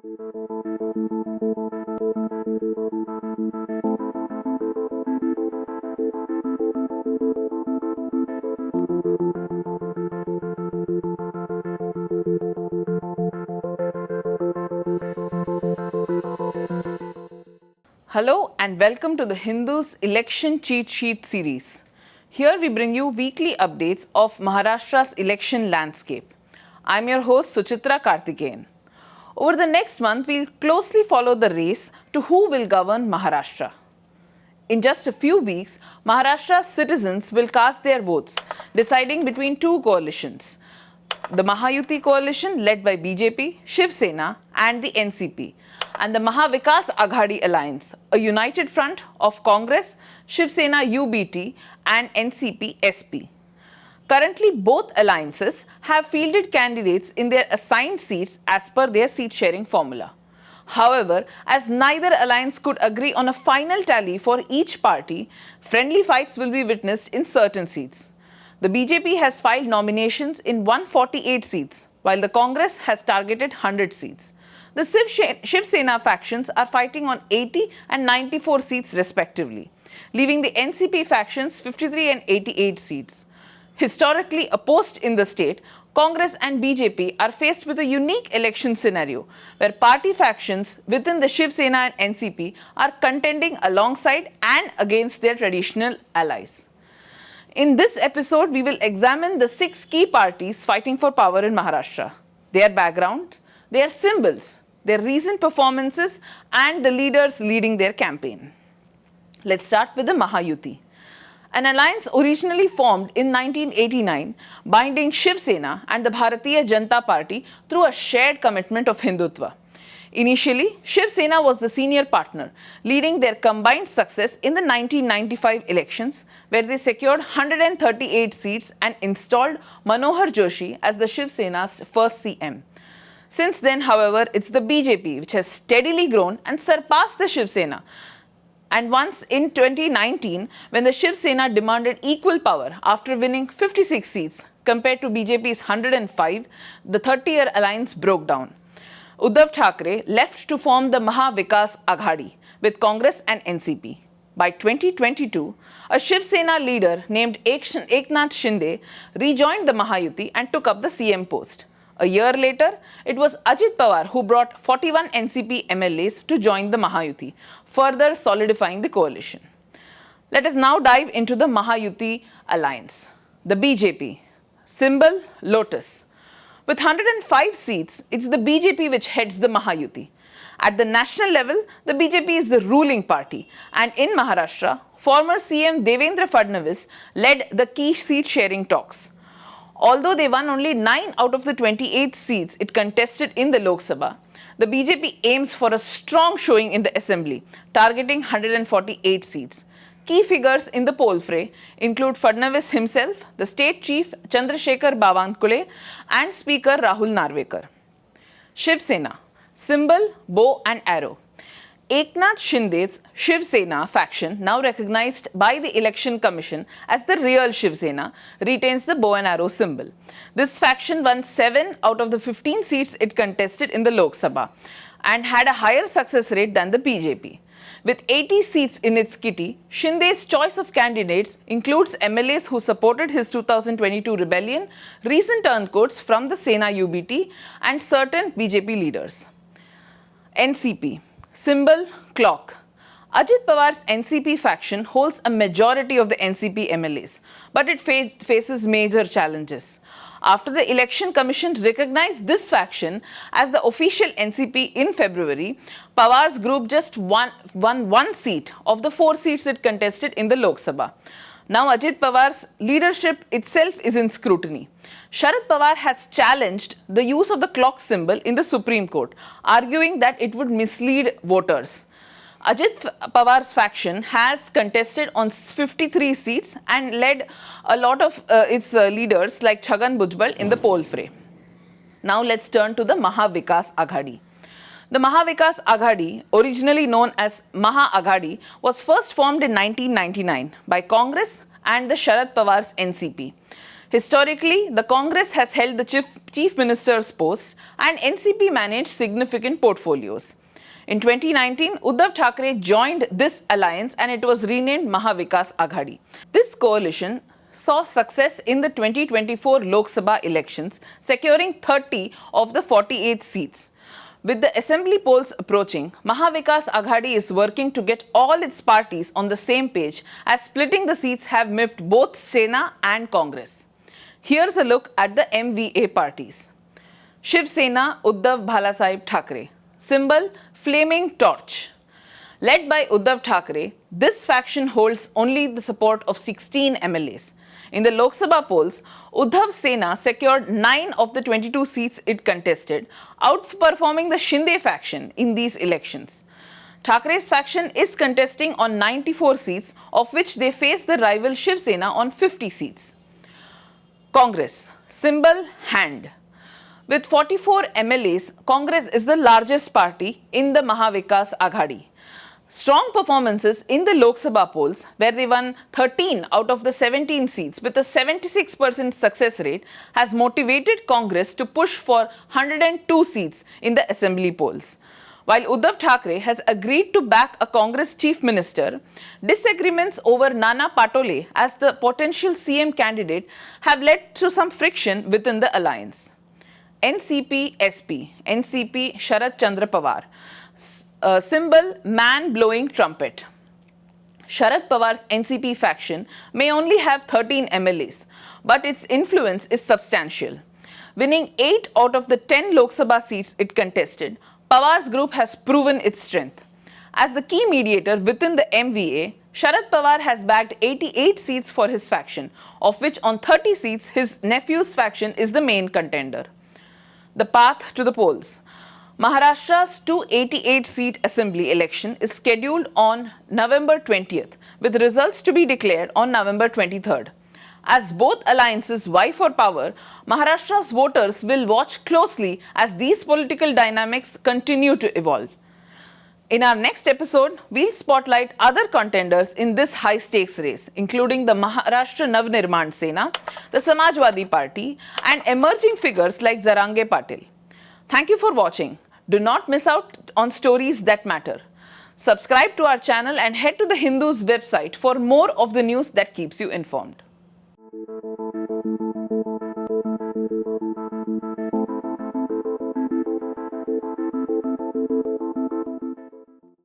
Hello and welcome to the Hindu's election cheat sheet series. Here we bring you weekly updates of Maharashtra's election landscape. I'm your host Suchitra Karthikeyan. Over the next month, we'll closely follow the race to who will govern Maharashtra. In just a few weeks, Maharashtra's citizens will cast their votes, deciding between two coalitions. The Mahayuti coalition led by BJP, Shiv Sena and the NCP, and the Maha Vikas Aghadi alliance, a united front of Congress, Shiv Sena UBT and NCP SP. Currently, both alliances have fielded candidates in their assigned seats as per their seat sharing formula. However, as neither alliance could agree on a final tally for each party, friendly fights will be witnessed in certain seats. The BJP has filed nominations in 148 seats, while the Congress has targeted 100 seats. The Shiv Sena factions are fighting on 80 and 94 seats respectively, leaving the NCP factions 53 and 88 seats. Historically opposed in the state, Congress and BJP are faced with a unique election scenario where party factions within the Shiv Sena and NCP are contending alongside and against their traditional allies. In this episode, we will examine the 6 key parties fighting for power in Maharashtra, their backgrounds, their symbols, their recent performances, and the leaders leading their campaign. Let's start with the Mahayuti. An alliance originally formed in 1989, binding Shiv Sena and the Bharatiya Janata Party through a shared commitment of Hindutva. Initially, Shiv Sena was the senior partner, leading their combined success in the 1995 elections, where they secured 138 seats and installed Manohar Joshi as the Shiv Sena's first CM. Since then, however, it's the BJP which has steadily grown and surpassed the Shiv Sena. And once in 2019, when the Shiv Sena demanded equal power after winning 56 seats compared to BJP's 105, the 30-year alliance broke down. Uddhav Thackeray left to form the Maha Vikas Aghadi with Congress and NCP. By 2022, a Shiv Sena leader named Eknath Shinde rejoined the Mahayuti and took up the CM post. A year later, it was Ajit Pawar who brought 41 NCP MLAs to join the Mahayuti, further solidifying the coalition. Let us now dive into the Mahayuti alliance. The BJP, symbol Lotus. With 105 seats, it's the BJP which heads the Mahayuti. At the national level, the BJP is the ruling party, and in Maharashtra, former CM Devendra Fadnavis led the key seat sharing talks. Although they won only 9 out of the 28 seats it contested in the Lok Sabha, the BJP aims for a strong showing in the assembly, targeting 148 seats. Key figures in the poll fray include Fadnavis himself, the state chief Chandrasekhar Bawankule, and Speaker Rahul Narvekar. Shiv Sena, symbol bow and arrow. Eknath Shinde's Shiv Sena faction, now recognized by the Election Commission as the real Shiv Sena, retains the bow and arrow symbol. This faction won 7 out of the 15 seats it contested in the Lok Sabha and had a higher success rate than the BJP. With 80 seats in its kitty, Shinde's choice of candidates includes MLAs who supported his 2022 rebellion, recent turncoats from the Sena UBT, and certain BJP leaders. NCP, symbol clock. Ajit Pawar's NCP faction holds a majority of the NCP MLAs, but it faces major challenges. After the Election Commission recognized this faction as the official NCP in February, Pawar's group just won one seat of the 4 seats it contested in the Lok Sabha. Now Ajit Pawar's leadership itself is in scrutiny. Sharad Pawar has challenged the use of the clock symbol in the Supreme Court, arguing that it would mislead voters. Ajit Pawar's faction has contested on 53 seats and led a lot of its leaders like Chhagan Bhujbal in the poll fray. Now let's turn to the Maha Vikas Aghadi. The Maha Vikas Aghadi, originally known as Maha Aghadi, was first formed in 1999 by Congress and the Sharad Pawar's NCP. Historically, the Congress has held the chief minister's post and NCP managed significant portfolios. In 2019, Uddhav Thackeray joined this alliance and it was renamed Maha Vikas Aghadi. This coalition saw success in the 2024 Lok Sabha elections, securing 30 of the 48 seats. With the assembly polls approaching, Maha Vikas Aghadi is working to get all its parties on the same page, as splitting the seats have miffed both Sena and Congress. Here's a look at the MVA parties. Shiv Sena, Uddhav Bhalasaheb Thackeray. Symbol, flaming torch. Led by Uddhav Thackeray, this faction holds only the support of 16 MLAs. In the Lok Sabha polls, Uddhav Sena secured 9 of the 22 seats it contested, outperforming the Shinde faction in these elections. Thackeray's faction is contesting on 94 seats, of which they face the rival Shiv Sena on 50 seats. Congress. Symbol, hand. With 44 MLAs, Congress is the largest party in the Maha Vikas Aghadi. Strong performances in the Lok Sabha polls, where they won 13 out of the 17 seats with a 76% success rate, has motivated Congress to push for 102 seats in the assembly polls. While Uddhav Thackeray has agreed to back a Congress chief minister, disagreements over Nana Patole as the potential CM candidate have led to some friction within the alliance. NCP SP, NCP Sharad Chandra Pawar. Symbol, man blowing trumpet. Sharad Pawar's NCP faction may only have 13 MLAs, but its influence is substantial. Winning 8 out of the 10 Lok Sabha seats it contested, Pawar's group has proven its strength. As the key mediator within the MVA, Sharad Pawar has bagged 88 seats for his faction, of which on 30 seats his nephew's faction is the main contender. The path to the polls. Maharashtra's 288-seat assembly election is scheduled on November 20th, with results to be declared on November 23rd. As both alliances vie for power, Maharashtra's voters will watch closely as these political dynamics continue to evolve. In our next episode, we'll spotlight other contenders in this high-stakes race, including the Maharashtra Navnirman Sena, the Samajwadi Party, and emerging figures like Zarange Patil. Thank you for watching. Do not miss out on stories that matter. Subscribe to our channel and head to the Hindu's website for more of the news that keeps you informed.